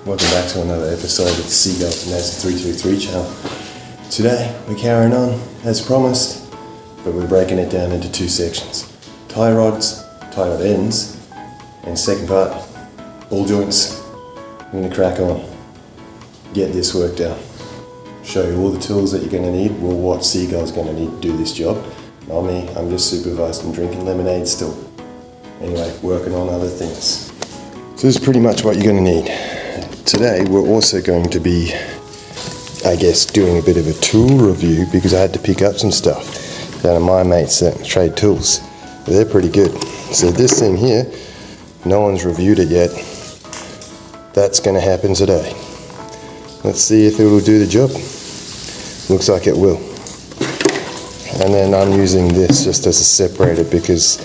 Welcome back to another episode of the Seagulls and Mazda 323 channel. Today we're carrying on as promised, but we're breaking it down into two sections. Tie rods, tie rod ends, and second part, ball joints. I'm going to crack on, get this worked out, show you all the tools that you're going to need, well what Seagull's going to need to do this job. Not me, I'm just supervised and drinking lemonade still. Anyway, working on other things. So this is pretty much what you're going to need. Today we're also going to be, I guess, doing a bit of a tool review because I had to pick up some stuff down at my mates at Trade Tools. They're pretty good. So this thing here, no one's reviewed it yet. That's going to happen today. Let's see if it will do the job. Looks like it will. And then I'm using this just as a separator because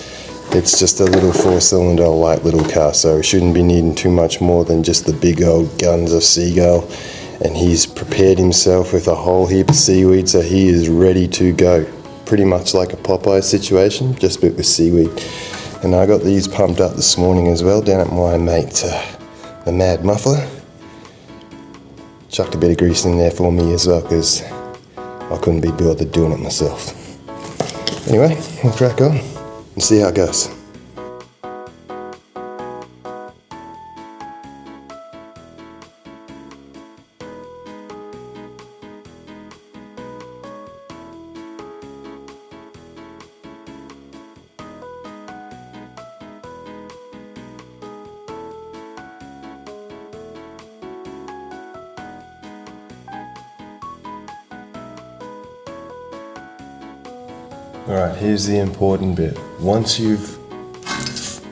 it's just a little 4-cylinder light little car, so it shouldn't be needing too much more than just the big old guns of Seagull. And he's prepared himself with a whole heap of seaweed, so he is ready to go. Pretty much like a Popeye situation, just a bit with seaweed. And I got these pumped up this morning as well down at my mate, the Mad Muffler. Chucked a bit of grease in there for me as well because I couldn't be bothered doing it myself. Anyway, we'll crack on and see how it goes. Alright, here's the important bit. Once you've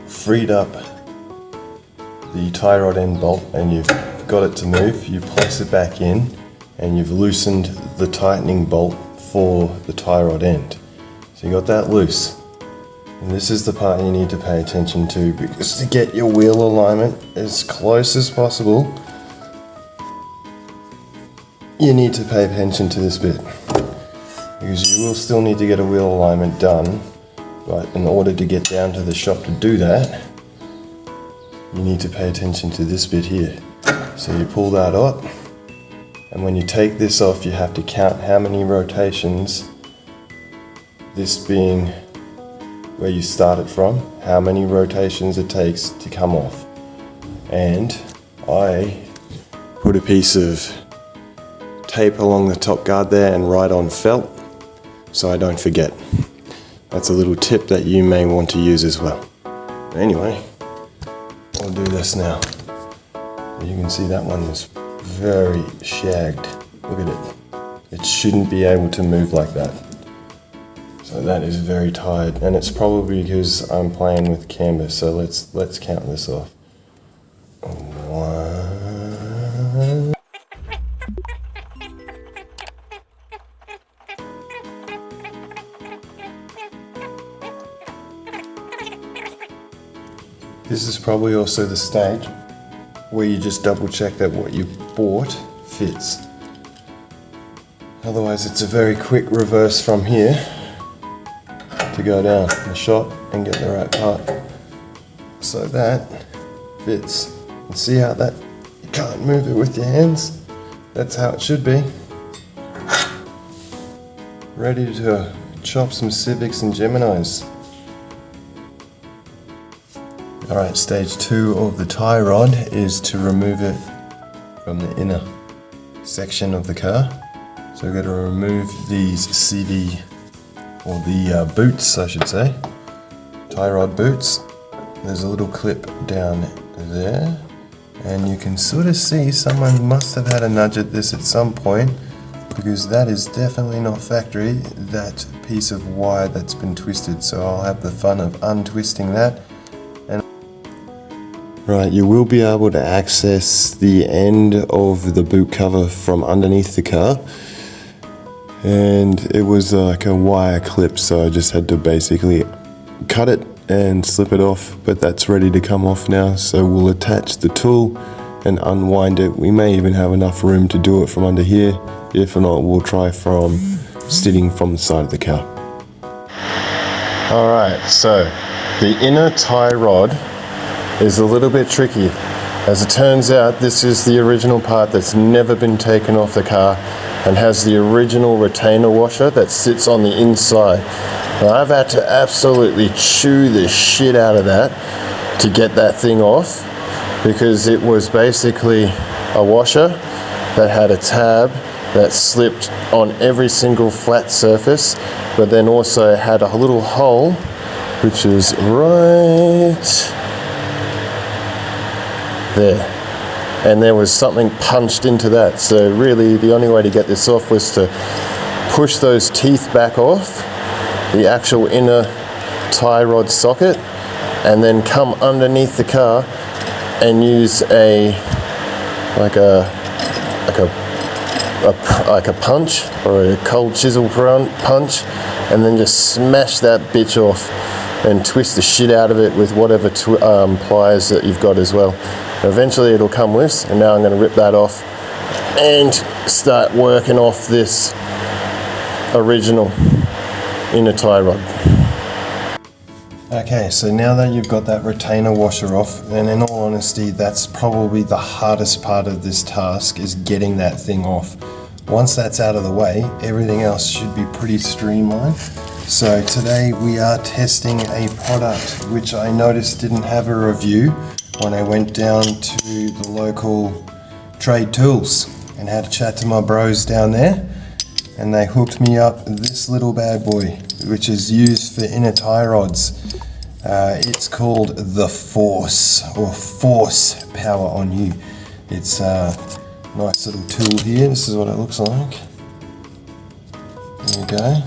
freed up the tie rod end bolt and you've got it to move, you place it back in and you've loosened the tightening bolt for the tie rod end. So you got that loose. And this is the part you need to pay attention to because to get your wheel alignment as close as possible, you need to pay attention to this bit. Because you will still need to get a wheel alignment done, but in order to get down to the shop to do that, you need to pay attention to this bit here. So you pull that up, and when you take this off, you have to count how many rotations, this being where you started from, how many rotations it takes to come off. And I put a piece of tape along the top guard there and right on felt, so I don't forget. That's a little tip that you may want to use as well. Anyway, I'll do this now. You can see that one is very shagged. Look at it. It shouldn't be able to move like that. So that is very tired, and it's probably because I'm playing with camber. So let's count this off. 1. This is probably also the stage where you just double check that what you bought fits. Otherwise it's a very quick reverse from here to go down the shop and get the right part. So that fits. And see how that, you can't move it with your hands. That's how it should be. Ready to chop some Civics and Geminis. Alright, stage 2 of the tie rod is to remove it from the inner section of the car. So we're going to remove these CV, or the boots I should say, tie rod boots. There's a little clip down there, and you can sort of see someone must have had a nudge at this at some point, because that is definitely not factory, that piece of wire that's been twisted. So I'll have the fun of untwisting that. Right, you will be able to access the end of the boot cover from underneath the car, and it was like a wire clip, so I just had to basically cut it and slip it off, but that's ready to come off now. So we'll attach the tool and unwind it. We may even have enough room to do it from under here. If not, we'll try from sitting from the side of the car. Alright, so the inner tie rod is a little bit tricky. As it turns out, this is the original part that's never been taken off the car and has the original retainer washer that sits on the inside. Now, I've had to absolutely chew the shit out of that to get that thing off, because it was basically a washer that had a tab that slipped on every single flat surface, but then also had a little hole which is right there, and there was something punched into that. So really the only way to get this off was to push those teeth back off the actual inner tie rod socket, and then come underneath the car and use a punch or a cold chisel punch, and then just smash that bitch off and twist the shit out of it with whatever pliers that you've got as well. Eventually it'll come loose, and now I'm going to rip that off and start working off this original inner tie rod. Okay, so now that you've got that retainer washer off, and in all honesty, that's probably the hardest part of this task, is getting that thing off. Once that's out of the way, everything else should be pretty streamlined. So today we are testing a product which I noticed didn't have a review when I went down to the local trade tools and had a chat to my bros down there, and they hooked me up this little bad boy, which is used for inner tie rods. It's called the Force, or Force Power on You. It's a nice little tool here. This is what it looks like. There you go.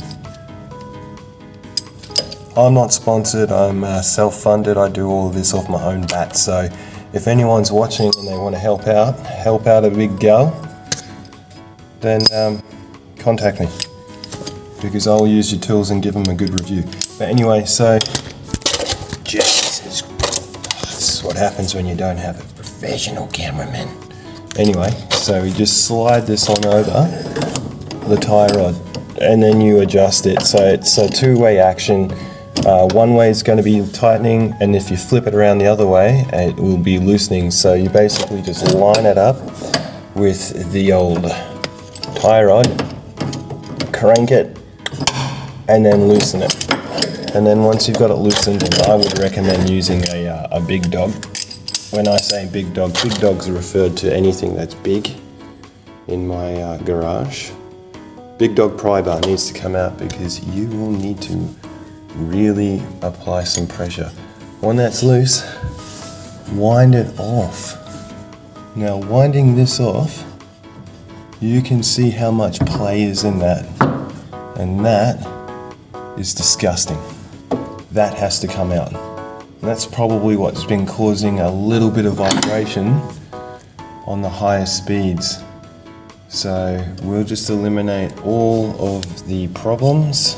I'm not sponsored, I'm self-funded. I do all of this off my own bat, so if anyone's watching and they want to help out a big gal, then contact me, because I'll use your tools and give them a good review. But anyway, so Jesus, this is what happens when you don't have a professional cameraman. Anyway, so we just slide this on over the tie rod, and then you adjust it. So it's a two-way action. One way is going to be tightening, and if you flip it around the other way, it will be loosening. So you basically just line it up with the old tie rod, crank it, and then loosen it. And then once you've got it loosened, I would recommend using a big dog. When I say big dogs are referred to anything that's big in my garage. Big dog pry bar needs to come out, because you will need to really apply some pressure. When that's loose, wind it off. Now, winding this off, you can see how much play is in that, and that is disgusting. That has to come out. And that's probably what's been causing a little bit of vibration on the higher speeds. So we'll just eliminate all of the problems.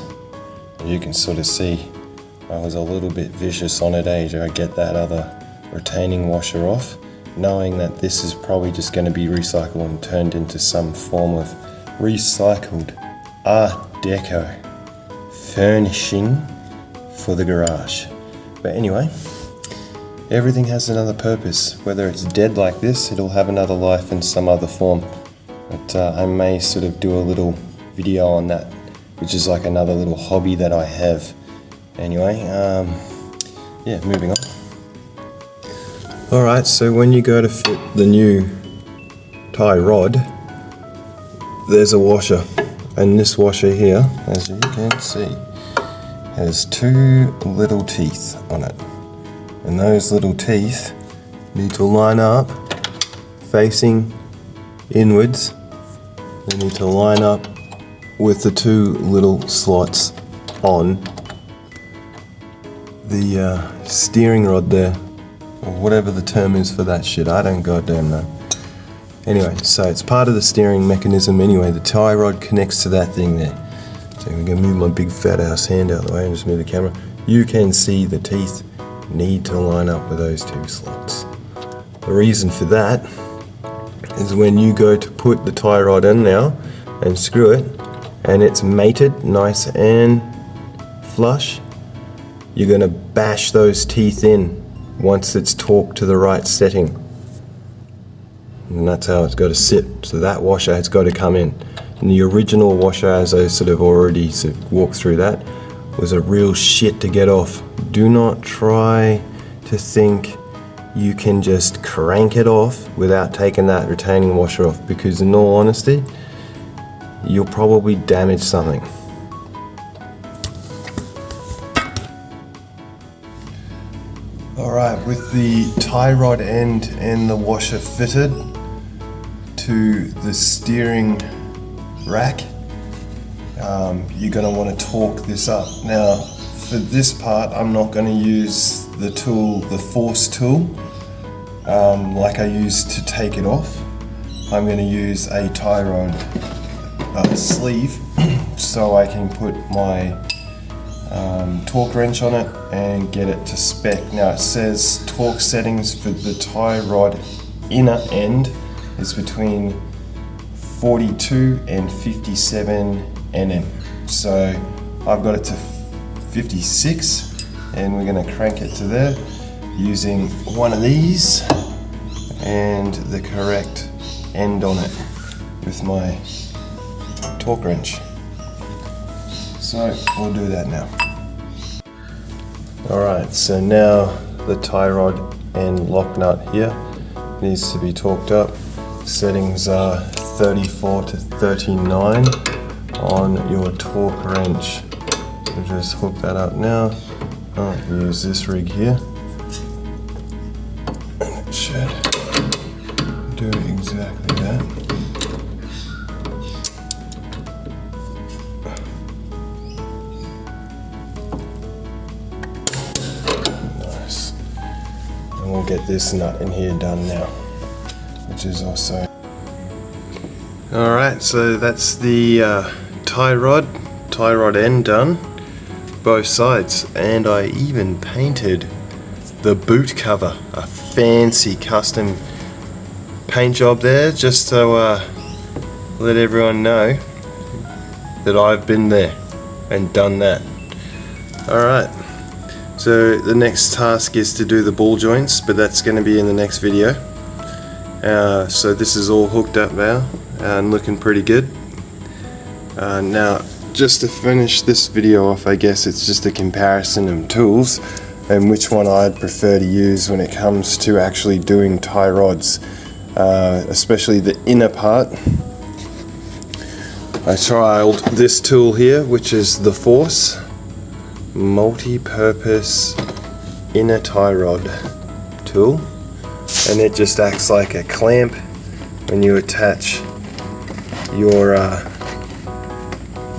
You can sort of see I was a little bit vicious on it, I get that other retaining washer off, knowing that this is probably just going to be recycled and turned into some form of recycled Art Deco furnishing for the garage. But anyway, everything has another purpose. Whether it's dead like this, it'll have another life in some other form. But I may sort of do a little video on that, which is like another little hobby that I have. Anyway, yeah, moving on. Alright, so when you go to fit the new tie rod, there's a washer. And this washer here, as you can see, has two little teeth on it. And those little teeth need to line up facing inwards. They need to line up with the two little slots on the steering rod there, or whatever the term is for that shit. I don't goddamn know. Anyway, so it's part of the steering mechanism anyway. The tie rod connects to that thing there. So I'm going to move my big fat ass hand out of the way and just move the camera. You can see the teeth need to line up with those two slots. The reason for that is when you go to put the tie rod in now and screw it, and it's mated nice and flush, you're going to bash those teeth in once it's torqued to the right setting. and that's how it's got to sit. So that washer has got to come in. And the original washer, as I sort of already sort of walked through that, was a real shit to get off. Do not try to think you can just crank it off without taking that retaining washer off, because in all honesty, you'll probably damage something. Alright, with the tie rod end and the washer fitted to the steering rack, you're going to want to torque this up. Now for this part I'm not going to use the tool, the force tool, like I used to take it off. I'm going to use a tie rod sleeve so I can put my torque wrench on it and get it to spec. Now it says torque settings for the tie rod inner end is between 42 and 57 Nm. So I've got it to 56 and we're going to crank it to there using one of these and the correct end on it with my torque wrench. So we'll do that now. Alright, so now the tie rod and lock nut here needs to be torqued up. Settings are 34 to 39 on your torque wrench. We'll just hook that up now. I'll use this rig here. And it should do exactly that. Nice. And we'll get this nut in here done now, which is also... Alright, so that's the tie rod end done, both sides, and I even painted the boot cover, a fancy custom paint job there, just to let everyone know that I've been there and done that. Alright, so the next task is to do the ball joints, but that's going to be in the next video. So this is all hooked up now and looking pretty good. Now just to finish this video off, I guess it's just a comparison of tools and which one I'd prefer to use when it comes to actually doing tie rods, especially the inner part. I trialed this tool here, which is the Force multi-purpose inner tie rod tool, and it just acts like a clamp when you attach your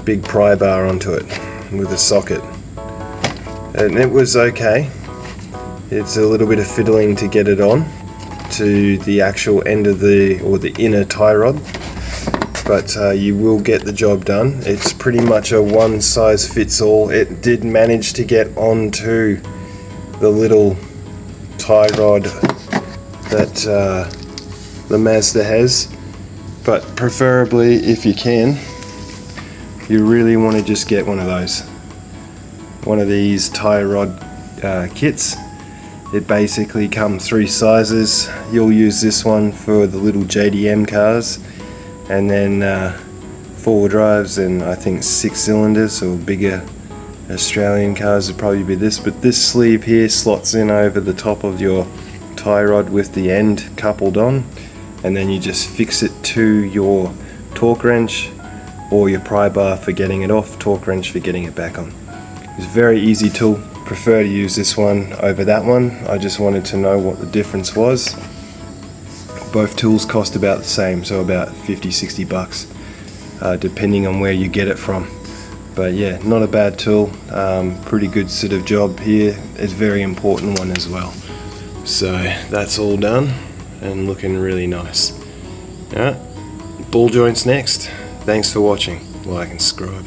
big pry bar onto it with a socket. And it was okay. It's a little bit of fiddling to get it on to the actual end of the inner tie rod, but you will get the job done. It's pretty much a one size fits all. It did manage to get onto the little tie rod that the Mazda has, but preferably, if you can, you really want to just get one of those, one of these tie rod kits. It basically comes 3 sizes. You'll use this one for the little JDM cars, and then 4-wheel drives, and I think 6 cylinders or bigger Australian cars would probably be this. But this sleeve here slots in over the top of your tie rod with the end coupled on, and then you just fix it to your torque wrench or your pry bar for getting it off, torque wrench for getting it back on. It's a very easy tool. Prefer to use this one over that one. I just wanted to know what the difference was. Both tools cost about the same, so about 50-60 bucks, depending on where you get it from. But yeah, not a bad tool. Pretty good sort of job here. It's a very important one as well. So that's all done and looking really nice. Alright, ball joints next. Thanks for watching. Like and subscribe.